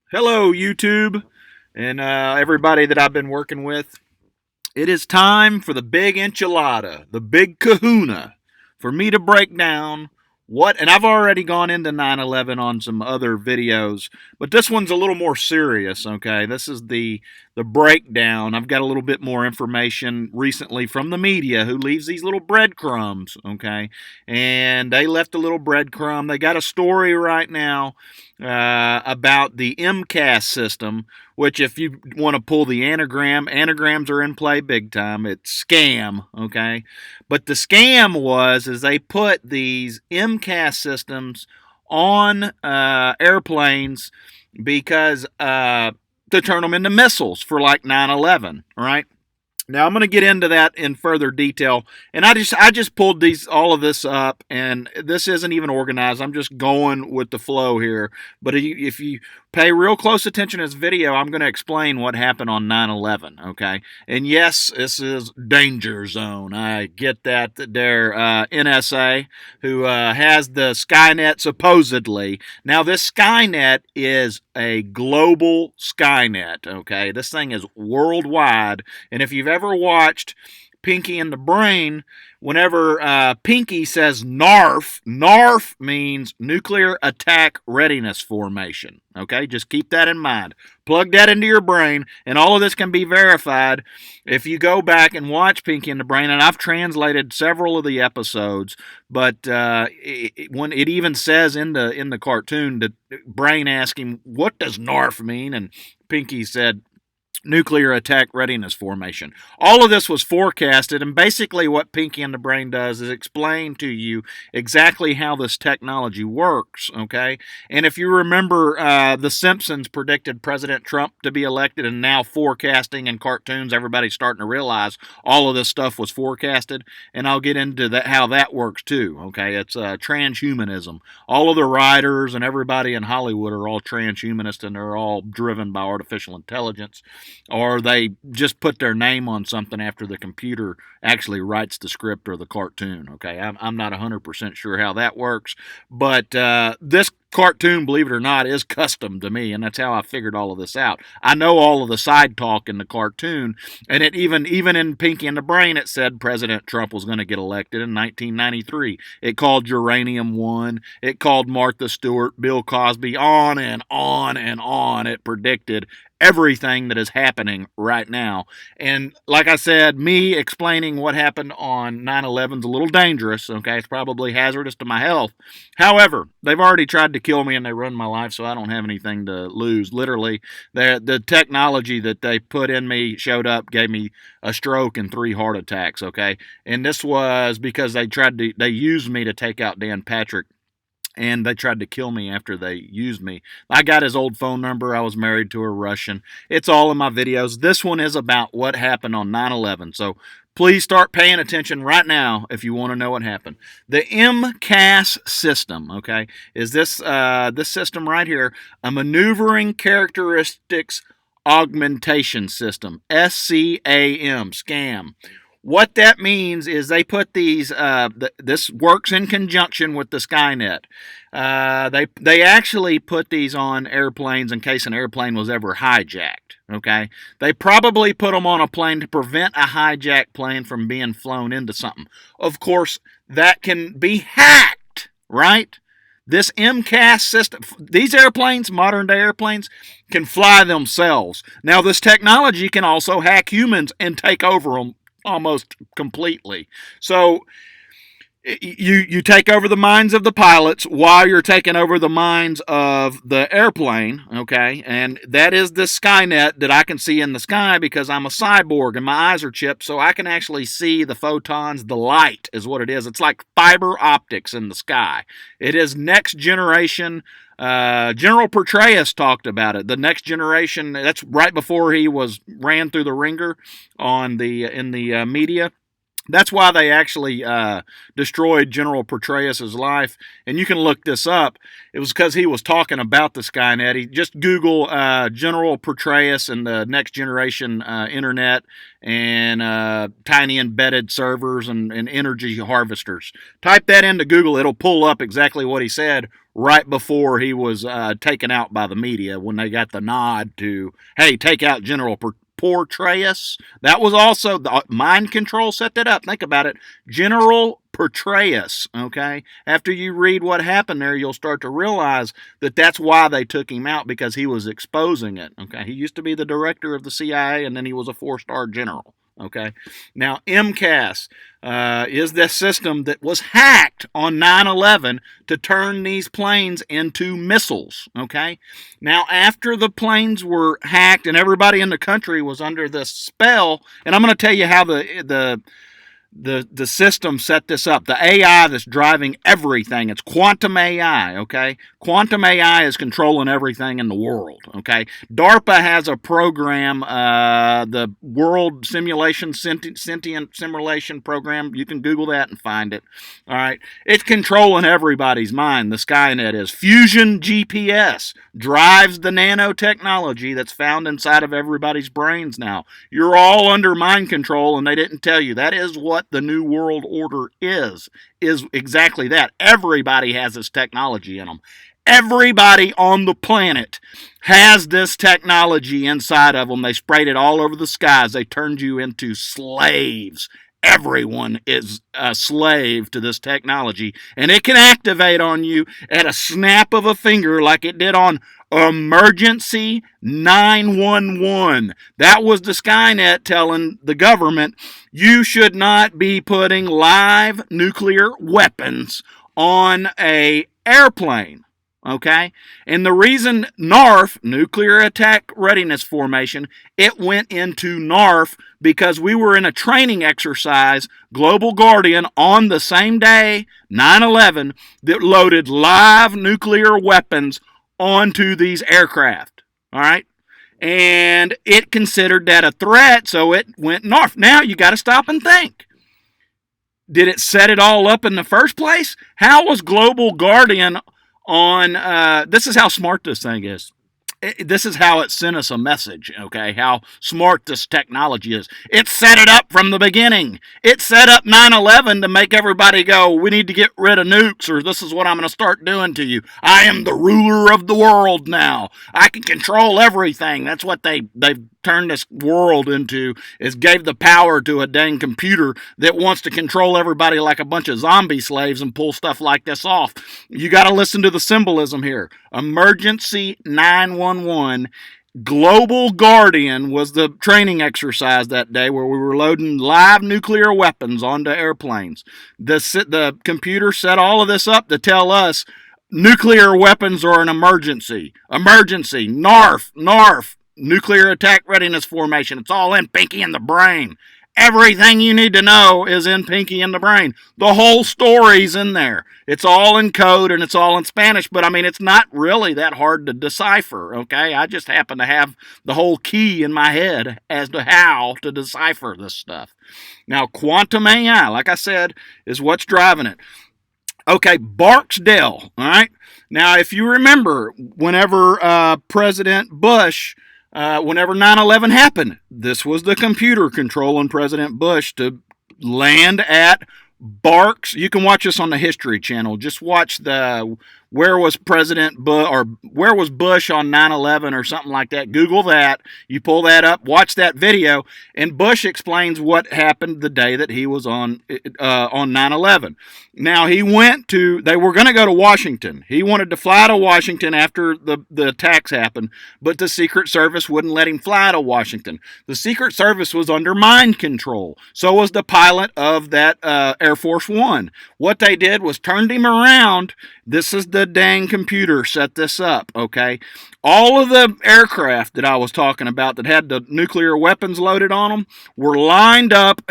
Hello, YouTube, and everybody that I've been working with. It is time for the big enchilada, the big kahuna, for me to break down what, and I've already gone into 9/11 on some other videos, but this one's a little more serious, okay? This is the breakdown. I've got a little bit more information recently from the media who leaves these little breadcrumbs, okay? And they left a little breadcrumb. They got a story right now about the MCAS system, which if you want to pull the anagrams are in play big time. It's scam, okay? But the scam is they put these MCAS systems on airplanes because to turn them into missiles for like 9/11, right? Now I'm going to get into that in further detail, and I just pulled all of this up, and this isn't even organized. I'm just going with the flow here. But if you pay real close attention to this video, I'm going to explain what happened on 9/11. Okay, and yes, this is danger zone. I get that they're NSA who has the Skynet supposedly. Now this Skynet is a global Skynet. Okay, this thing is worldwide. And if you've ever watched Pinky and the Brain, whenever Pinky says NARF, NARF means Nuclear Attack Readiness Formation. Okay, just keep that in mind. Plug that into your brain, and all of this can be verified if you go back and watch Pinky and the Brain. And I've translated several of the episodes, but when it even says in the cartoon that Brain asked him, "What does NARF mean?" and Pinky said, Nuclear Attack Readiness Formation. All of this was forecasted, and basically what Pinky and the Brain does is explain to you exactly how this technology works, okay? And if you remember, The Simpsons predicted President Trump to be elected, and now forecasting in cartoons, everybody's starting to realize all of this stuff was forecasted, and I'll get into that how that works too, okay? It's transhumanism. All of the writers and everybody in Hollywood are all transhumanists, and they're all driven by artificial intelligence, or they just put their name on something after the computer actually writes the script or the cartoon. Okay, I'm not 100% sure how that works, but this cartoon, believe it or not, is custom to me, and that's how I figured all of this out. I know all of the side talk in the cartoon, and it even in Pinky and the Brain, it said President Trump was going to get elected in 1993. It called Uranium One. It called Martha Stewart, Bill Cosby, on and on and on. It predicted everything that is happening right now. And like I said, me explaining what happened on 9/11 is a little dangerous, okay? It's probably hazardous to my health. However, they've already tried to kill me and they ruined my life, so I don't have anything to lose. Literally, the technology that they put in me showed up, gave me a stroke and 3 heart attacks, okay? And this was because they used me to take out Dan Patrick, and they tried to kill me after they used me. I got his old phone number. I was married to a Russian. It's all in my videos. This one is about what happened on 9/11. So please start paying attention right now if you want to know what happened. The MCAS system, okay, is this system right here, a maneuvering characteristics augmentation system, SCAM, scam. What that means is they put these. This works in conjunction with the Skynet. They actually put these on airplanes in case an airplane was ever hijacked. Okay, they probably put them on a plane to prevent a hijacked plane from being flown into something. Of course, that can be hacked, right? This MCAS system, these airplanes, modern day airplanes, can fly themselves. Now, this technology can also hack humans and take over them almost completely. So you take over the minds of the pilots while you're taking over the minds of the airplane, okay? And that is the Skynet that I can see in the sky because I'm a cyborg and my eyes are chipped, so I can actually see the photons. The light is what it is. It's like fiber optics in the sky. It is next generation. General Petraeus talked about it. The next generation. That's right before he ran through the ringer in the media. That's why they actually destroyed General Petraeus' life. And you can look this up. It was because he was talking about the Skynet. Just Google General Petraeus and the next generation internet and tiny embedded servers and energy harvesters. Type that into Google. It'll pull up exactly what he said right before he was taken out by the media when they got the nod to, hey, take out General Petraeus. That was also the mind control set that up. Think about it. General Petraeus, okay? After you read what happened there, you'll start to realize that that's why they took him out, because he was exposing it, okay? He used to be the director of the CIA, and then he was a 4-star general. Okay. Now, MCAS is the system that was hacked on 9/11 to turn these planes into missiles. Okay. Now, after the planes were hacked and everybody in the country was under this spell, and I'm going to tell you how the system set this up. The AI that's driving everything, it's quantum AI, okay? Quantum AI is controlling everything in the world, okay? DARPA has a program, the World Sentient Simulation Program. You can Google that and find it, all right? It's controlling everybody's mind, the Skynet is. Fusion GPS drives the nanotechnology that's found inside of everybody's brains now. You're all under mind control, and they didn't tell you. That is what the New World Order is exactly that. Everybody has this technology in them. Everybody on the planet has this technology inside of them. They sprayed it all over the skies. They turned you into slaves. Everyone is a slave to this technology, and it can activate on you at a snap of a finger like it did on Emergency 911. That was the Skynet telling the government, you should not be putting live nuclear weapons on an airplane. Okay? And the reason NARF, Nuclear Attack Readiness Formation, it went into NARF because we were in a training exercise, Global Guardian, on the same day, 9/11, that loaded live nuclear weapons onto these aircraft. All right? And it considered that a threat, so it went NARF. Now you got to stop and think. Did it set it all up in the first place? How was Global Guardian on, this is how smart this thing is. This is how it sent us a message, okay? How smart this technology is. It set it up from the beginning. It set up 9/11 to make everybody go, we need to get rid of nukes, or this is what I'm going to start doing to you. I am the ruler of the world now. I can control everything. That's what they've turned this world into, is gave the power to a dang computer that wants to control everybody like a bunch of zombie slaves and pull stuff like this off. You got to listen to the symbolism here. Emergency 911. Global Guardian was the training exercise that day where we were loading live nuclear weapons onto airplanes. The computer set all of this up to tell us nuclear weapons are an emergency. Emergency. NARF. NARF. Nuclear Attack Readiness Formation. It's all in Pinky in the Brain. Everything you need to know is in Pinky in the Brain. The whole story's in there. It's all in code and it's all in Spanish, but I mean, it's not really that hard to decipher, okay? I just happen to have the whole key in my head as to how to decipher this stuff. Now, quantum AI, like I said, is what's driving it. Okay, Barksdale, all right? Now, if you remember, whenever President Bush, whenever 9/11 happened, this was the computer controlling President Bush to land at Barks. You can watch this on the History Channel. Just watch the where was President Bush, or where was Bush on 9/11 or something like that. Google that. You pull that up, watch that video, and Bush explains what happened the day that he was on 9/11. Now, they were going to go to Washington. He wanted to fly to Washington after the attacks happened, but the Secret Service wouldn't let him fly to Washington. The Secret Service was under mind control. So was the pilot of that Air Force One. What they did was turned him around. This is the dang computer set this up, okay? All of the aircraft that I was talking about that had the nuclear weapons loaded on them were lined up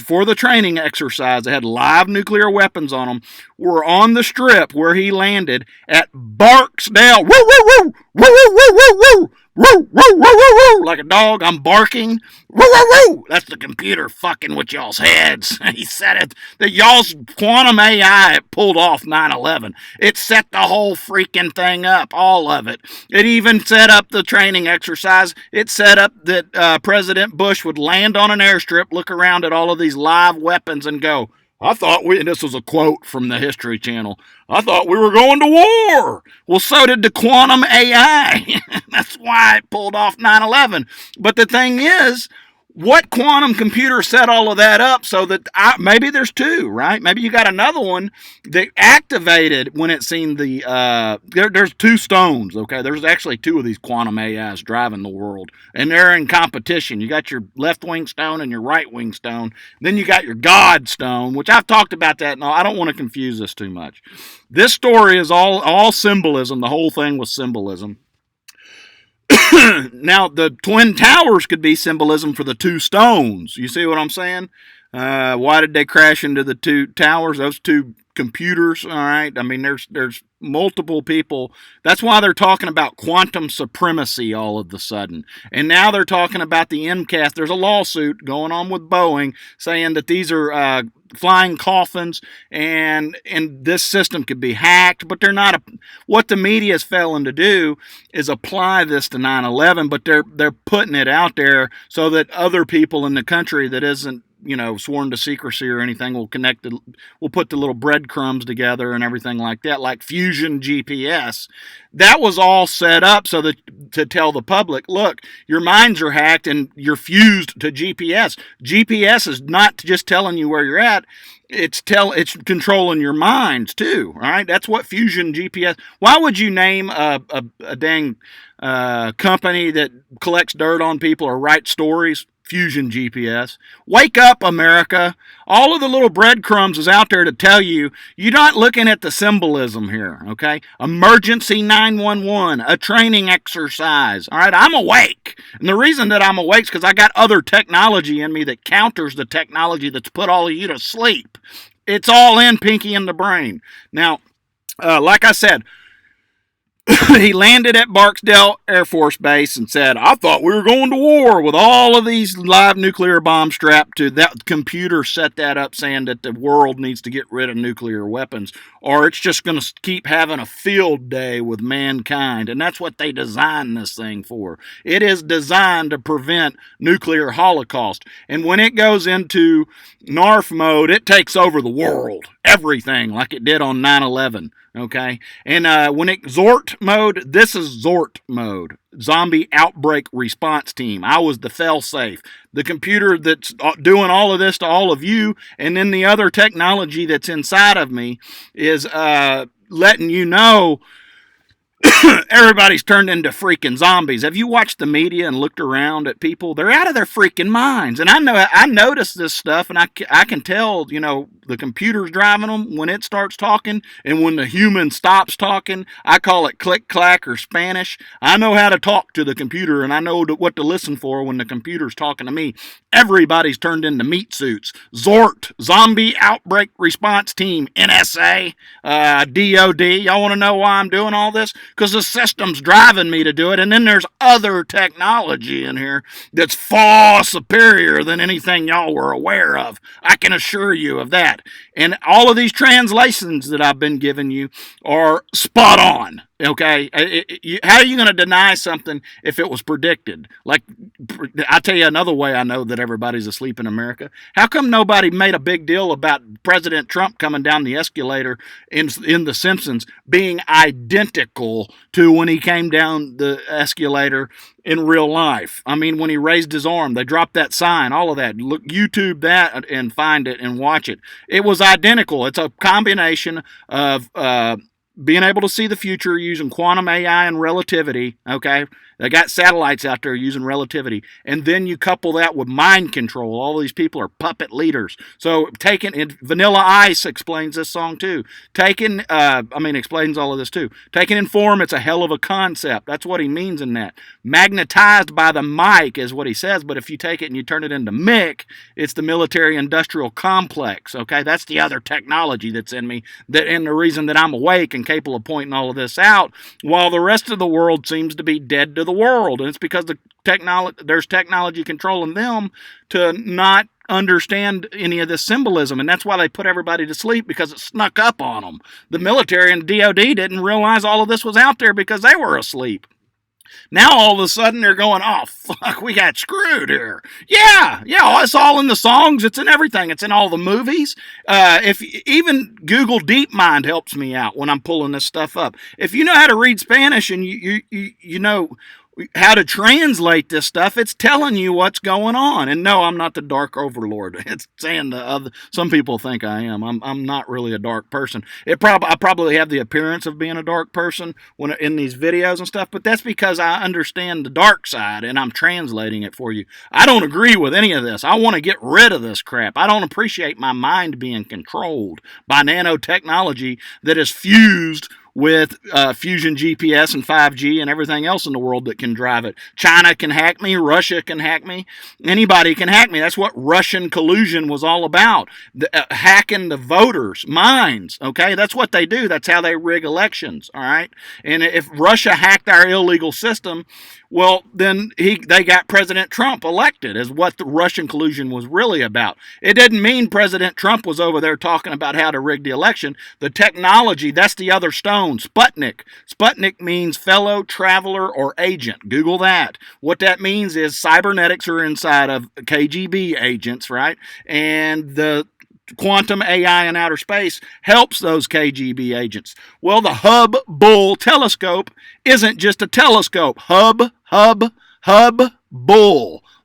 for the training exercise. They had live nuclear weapons on them. Were on the strip where he landed at Barksdale. Woo, woo, woo! Woo, woo, woo, woo, woo! Woo, woo, woo, woo, woo! Like a dog, I'm barking. Woo, woo, woo! That's the computer fucking with y'all's heads. He said it. That y'all's quantum AI pulled off 9/11. It set the whole freaking thing up, all of it. It even set up the training exercise. It set up that President Bush would land on an airstrip, look around at all of these live weapons and go, I thought and this was a quote from the History Channel, I thought we were going to war. Well, so did the quantum AI. That's why it pulled off 9/11. But the thing is, what quantum computer set all of that up so that maybe there's two, right? Maybe you got another one that activated when it seen there's two stones, okay? There's actually two of these quantum AIs driving the world, and they're in competition. You got your left wing stone and your right wing stone. Then you got your God stone, which I've talked about that. No, I don't want to confuse this too much. This story is all symbolism. The whole thing was symbolism. Now, the Twin Towers could be symbolism for the two stones. You see what I'm saying? Why did they crash into the two towers? Those two computers, all right? I mean, there's multiple people. That's why they're talking about quantum supremacy all of a sudden. And now they're talking about the MCAS. There's a lawsuit going on with Boeing saying that these are flying coffins and this system could be hacked, but they're not. What the media is failing to do is apply this to 9/11, but they're putting it out there so that other people in the country that isn't sworn to secrecy or anything will we'll put the little breadcrumbs together and everything like that, like fusion GPS. That was all set up so that to tell the public, look, your minds are hacked and you're fused to GPS. GPS is not just telling you where you're at. It's controlling your minds too. All right, that's what fusion GPS. Why would you name a dang company that collects dirt on people or writes stories Fusion GPS? Wake up, America. All of the little breadcrumbs is out there to tell you you're not looking at the symbolism here, okay? Emergency 911, a training exercise. All right, I'm awake. And the reason that I'm awake is because I got other technology in me that counters the technology that's put all of you to sleep. It's all in Pinky in the brain. Now, like I said, he landed at Barksdale Air Force Base and said, I thought we were going to war with all of these live nuclear bombs strapped to that. Computer set that up saying that the world needs to get rid of nuclear weapons or it's just going to keep having a field day with mankind. And that's what they designed this thing for. It is designed to prevent nuclear holocaust. And when it goes into NARF mode, it takes over the world, everything, like it did on 9/11. Okay, and when it Zort mode, this is Zort mode, Zombie Outbreak Response Team. I was the fail-safe, the computer that's doing all of this to all of you, and then the other technology that's inside of me is letting you know everybody's turned into freaking zombies. Have you watched the media and looked around at people? They're out of their freaking minds. And I notice this stuff, and I can tell, the computer's driving them when it starts talking, and when the human stops talking, I call it click-clack or Spanish. I know how to talk to the computer, and I know what to listen for when the computer's talking to me. Everybody's turned into meat suits. Zort, Zombie Outbreak Response Team, NSA, DOD. Y'all want to know why I'm doing all this? Because the system's driving me to do it, and then there's other technology in here that's far superior than anything y'all were aware of. I can assure you of that. And all of these translations that I've been giving you are spot on. Okay, how are you going to deny something if it was predicted? Like, I'll tell you another way I know that everybody's asleep in America. How come nobody made a big deal about President Trump coming down the escalator in The Simpsons being identical to when he came down the escalator in real life? I mean, when he raised his arm, they dropped that sign, all of that. Look, YouTube that and find it and watch it. It was identical. It's a combination of being able to see the future using quantum AI and relativity, okay? They got satellites out there using relativity. And then you couple that with mind control. All these people are puppet leaders. So Vanilla Ice explains this song too. Explains all of this too. Taken in form, it's a hell of a concept. That's what he means in that. Magnetized by the mic is what he says, but if you take it and you turn it into Mick, it's the military-industrial complex, okay? That's the other technology that's in me, and the reason that I'm awake and capable of pointing all of this out, while the rest of the world seems to be dead to the world. And it's because there's technology controlling them to not understand any of this symbolism. And that's why they put everybody to sleep, because it snuck up on them. The military and DOD didn't realize all of this was out there because they were asleep. Now all of a sudden they're going, oh fuck, we got screwed here. Yeah, it's all in the songs. It's in everything. It's in all the movies. If even Google DeepMind helps me out when I'm pulling this stuff up. If you know how to read Spanish and you know how to translate this stuff, it's telling you what's going on. And no, I'm not the dark overlord. It's saying some people think I am. I'm not really a dark person. I probably have the appearance of being a dark person when in these videos and stuff, but that's because I understand the dark side and I'm translating it for you. I don't agree with any of this. I want to get rid of this crap. I don't appreciate my mind being controlled by nanotechnology that is fused with fusion GPS and 5G and everything else in the world that can drive it. China can hack me. Russia can hack me. Anybody can hack me. That's what Russian collusion was all about. Hacking the voters' minds, okay? That's what they do. That's how they rig elections, all right? And if Russia hacked our illegal system, well, then they got President Trump elected, is what the Russian collusion was really about. It didn't mean President Trump was over there talking about how to rig the election. The technology, that's the other stone, Sputnik. Sputnik means fellow traveler or agent. Google that. What that means is cybernetics are inside of KGB agents, right? And the quantum AI in outer space helps those KGB agents. Well, the Hubble telescope isn't just a telescope. Hubble.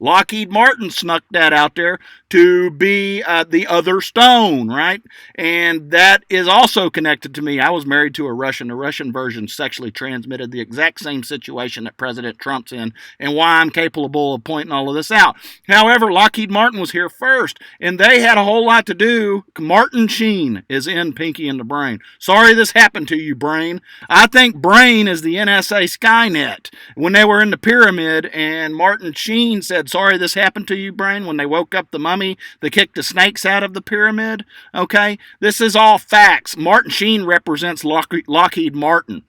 Lockheed Martin snuck that out there to be the other stone, right? And that is also connected to me. I was married to a Russian. The Russian version sexually transmitted the exact same situation that President Trump's in, and why I'm capable of pointing all of this out. However, Lockheed Martin was here first, and they had a whole lot to do. Martin Sheen is in Pinky and the Brain. Sorry this happened to you, Brain. I think Brain is the NSA Skynet. When they were in the pyramid, and Martin Sheen said, sorry this happened to you, Brain, when they woke up the mummy, they kicked the snakes out of the pyramid, okay? This is all facts. Martin Sheen represents Lockheed Martin.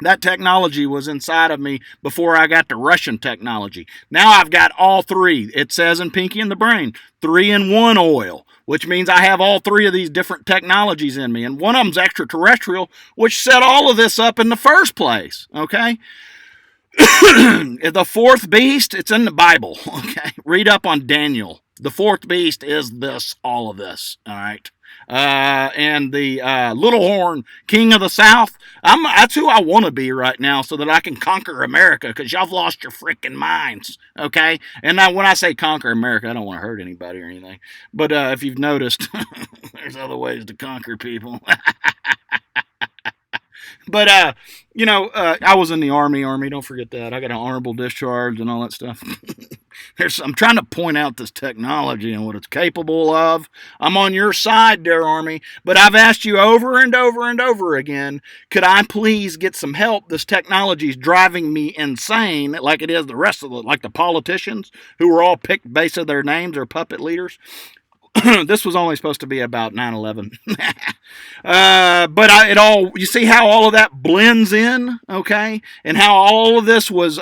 That technology was inside of me before I got the Russian technology. Now I've got all three. It says in Pinky and the Brain, 3-in-1 oil, which means I have all three of these different technologies in me. And one of them's extraterrestrial, which set all of this up in the first place, okay? The fourth beast, it's in the Bible, okay? Read up on Daniel. The fourth beast is all of this, all right? And the little horn king of the South, that's who I want to be right now so that I can conquer America, because y'all have lost your freaking minds, okay? And now when I say conquer America, I don't want to hurt anybody or anything. But if you've noticed, there's other ways to conquer people. But, I was in the Army, don't forget that. I got an honorable discharge and all that stuff. I'm trying to point out this technology and what it's capable of. I'm on your side there, Army, but I've asked you over and over and over again, could I please get some help? This technology is driving me insane, like it is the rest of like the politicians who were all picked based on their names or puppet leaders. This was only supposed to be about 9/11. But you see how all of that blends in, okay? And how all of this was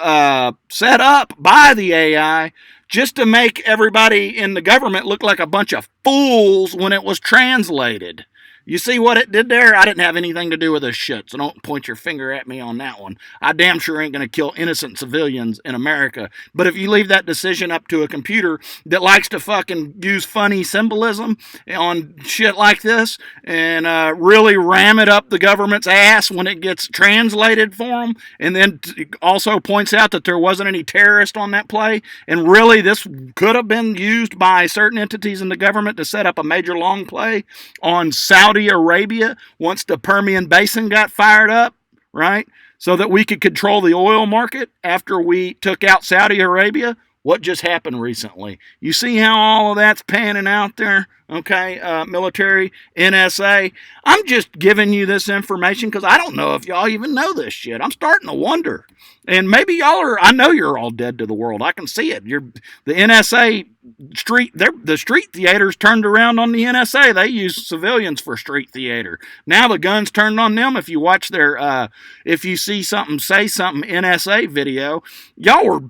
set up by the AI just to make everybody in the government look like a bunch of fools when it was translated. You see what it did there? I didn't have anything to do with this shit, so don't point your finger at me on that one. I damn sure ain't going to kill innocent civilians in America. But if you leave that decision up to a computer that likes to fucking use funny symbolism on shit like this and really ram it up the government's ass when it gets translated for them, and then also points out that there wasn't any terrorist on that play, and really this could have been used by certain entities in the government to set up a major long play on Saudi Arabia once the Permian Basin got fired up, right? So that we could control the oil market after we took out Saudi Arabia. What just happened recently? You see how all of that's panning out there? Okay, military, NSA. I'm just giving you this information because I don't know if y'all even know this shit. I'm starting to wonder. And maybe y'all are, I know you're all dead to the world. I can see it. The NSA the street theaters turned around on the NSA. They use civilians for street theater. Now the gun's turned on them. If you watch their, if you see something, say something NSA video, y'all were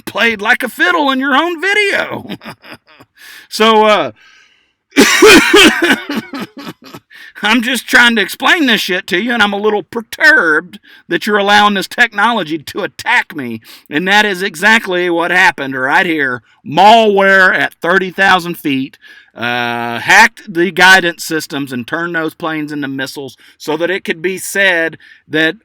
played like a fiddle in your own video. So, I'm just trying to explain this shit to you, and I'm a little perturbed that you're allowing this technology to attack me. And that is exactly what happened right here. Malware at 30,000 feet hacked the guidance systems and turned those planes into missiles so that it could be said that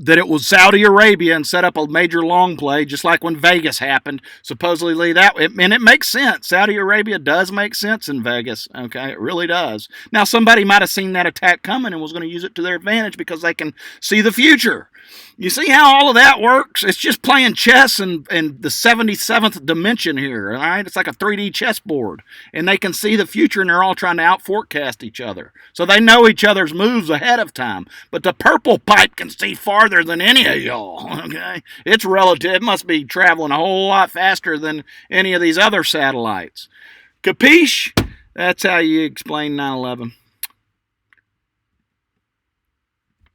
that it was Saudi Arabia and set up a major long play, just like when Vegas happened. Supposedly and it makes sense. Saudi Arabia does make sense in Vegas. Okay, it really does. Now, somebody might have seen that attack coming and was going to use it to their advantage because they can see the future. You see how all of that works? It's just playing chess in the 77th dimension here, all right? It's like a 3D chessboard, and they can see the future, and they're all trying to out-forecast each other. So they know each other's moves ahead of time. But the purple pipe can see farther than any of y'all, okay? It's relative. It must be traveling a whole lot faster than any of these other satellites. Capiche? That's how you explain 9/11.